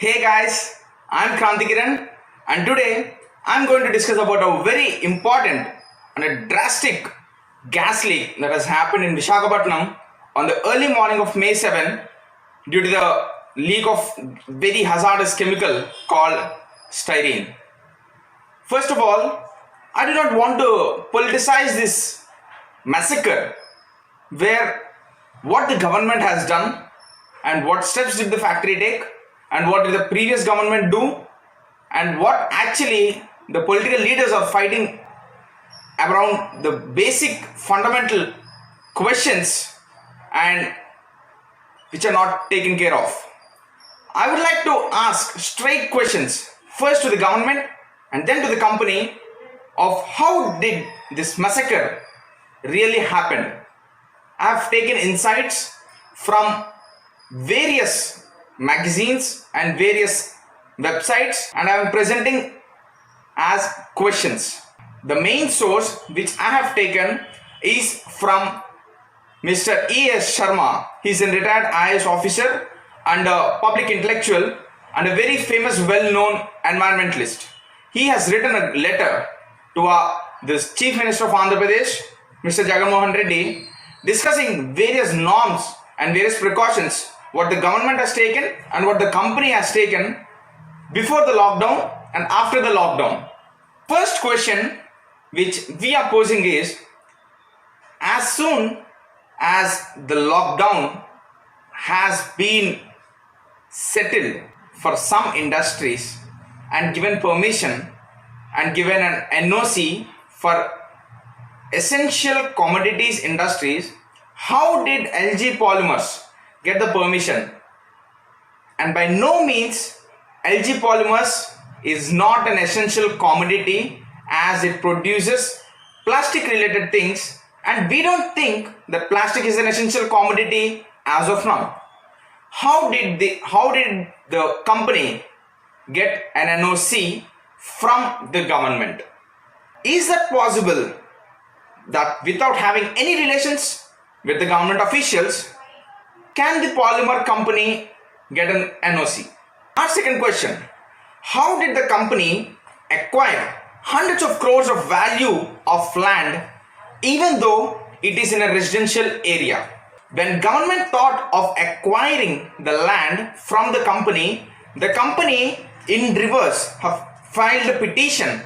Hey guys, I'm Krantikiran and today I'm going to discuss about a very important and a drastic gas leak that has happened in Visakhapatnam on the early morning of May 7 due to the leak of very hazardous chemical called styrene. First of all, I do not want to politicize this massacre where what the government has done and what steps did the factory take and what did the previous government do and what actually the political leaders are fighting around the basic fundamental questions and which are not taken care of. I would like to ask straight questions first to the government and then to the company of how did this massacre really happen. I have taken insights from various magazines and various websites and I am presenting as questions. The main source which I have taken is from Mr. E.S. Sharma. He is a retired IAS officer and a public intellectual and a very famous well-known environmentalist. He has written a letter to this Chief Minister of Andhra Pradesh, Mr. Jagan Mohan Reddy, discussing various norms and various precautions what the government has taken and what the company has taken before the lockdown and after the lockdown. First question which we are posing is, as soon as the lockdown has been settled for some industries and given permission and given an NOC for essential commodities industries, how did LG Polymers get the permission? And by no means LG Polymers is not an essential commodity as it produces plastic related things and we don't think that plastic is an essential commodity as of now. How did the company get an NOC from the government? Is that possible that without having any relations with the government officials, can the polymer company get an NOC? Our second question, how did the company acquire hundreds of crores of value of land even though it is in a residential area? When government thought of acquiring the land from the company in reverse have filed a petition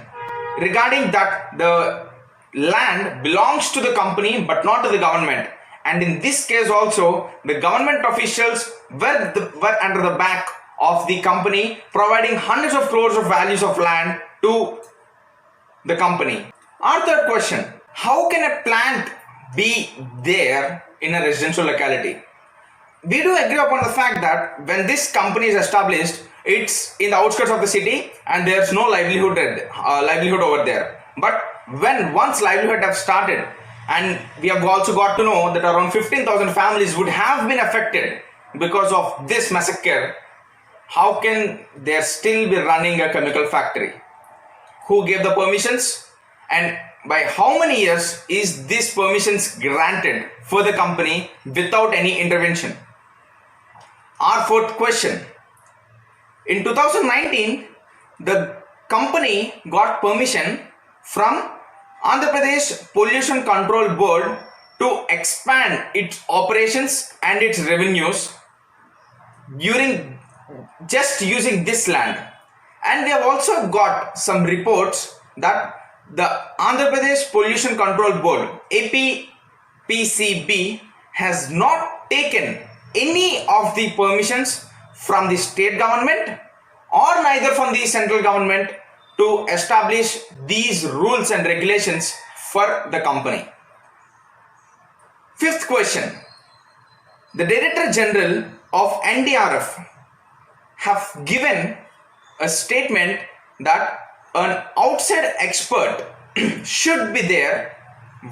regarding that the land belongs to the company but not to the government. And in this case also, the government officials were under the back of the company, providing hundreds of crores of values of land to the company. Our third question, how can a plant be there in a residential locality? We do agree upon the fact that when this company is established, it's in the outskirts of the city and there's no livelihood over there. But when once livelihood have started, and we have also got to know that around 15,000 families would have been affected because of this massacre, how can there still be running a chemical factory? Who gave the permissions? And by how many years is this permissions granted for the company without any intervention? Our fourth question, in 2019, the company got permission from Andhra Pradesh Pollution Control Board to expand its operations and its revenues during just using this land. And they have also got some reports that the Andhra Pradesh Pollution Control Board, APPCB, has not taken any of the permissions from the state government or neither from the central government to establish these rules and regulations for the company. Fifth question, the Director General of NDRF have given a statement that an outside expert should be there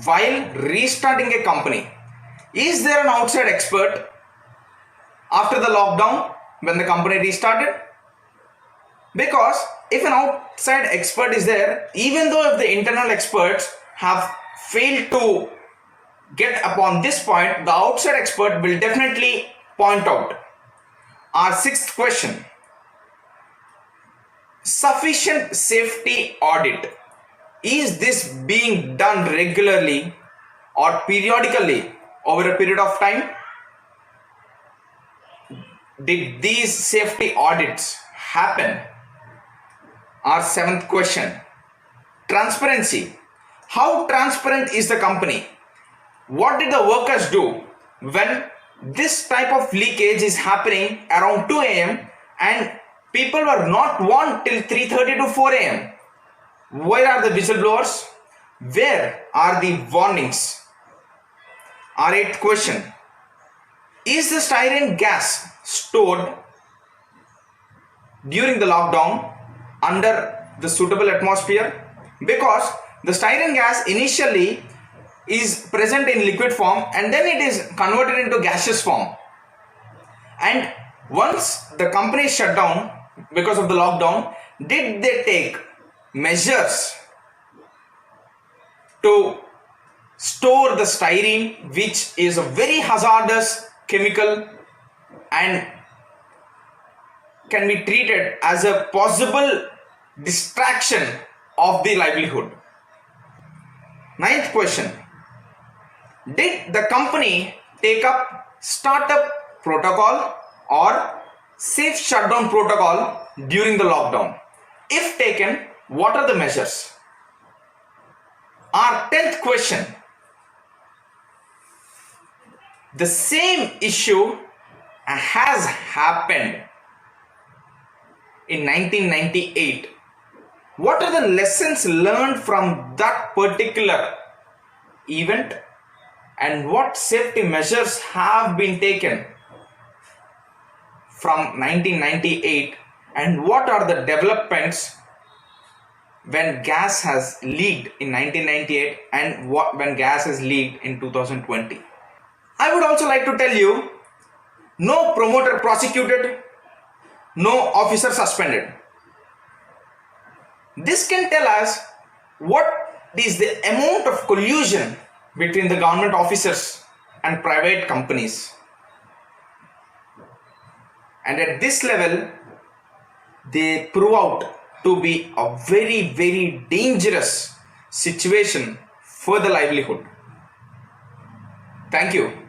while restarting a company. Is there an outside expert after the lockdown when the company restarted? Because if an outside expert is there, even though if the internal experts have failed to get upon this point, the outside expert will definitely point out. Our sixth question, sufficient safety audit? Is this being done regularly or periodically over a period of time? Did these safety audits happen? Our seventh question, transparency. How transparent is the company? What did the workers do when this type of leakage is happening around 2 a.m. and people were not warned till 3:30 to 4 a.m.? Where are the whistleblowers? Where are the warnings? Our eighth question, is the styrene gas stored during the lockdown under the suitable atmosphere? Because the styrene gas initially is present in liquid form and then it is converted into gaseous form. And once the company shut down because of the lockdown, did they take measures to store the styrene, which is a very hazardous chemical and can be treated as a possible distraction of the livelihood? Ninth question, did the company take up startup protocol or safe shutdown protocol during the lockdown? If taken, what are the measures? Our 10th question, the same issue has happened in 1998. What are the lessons learned from that particular event and what safety measures have been taken from 1998 and what are the developments when gas has leaked in 1998 and when gas has leaked in 2020? I would also like to tell you, no promoter prosecuted, no officer suspended. This can tell us what is the amount of collusion between the government officers and private companies. And at this level, they prove out to be a very, very dangerous situation for the livelihood. Thank you.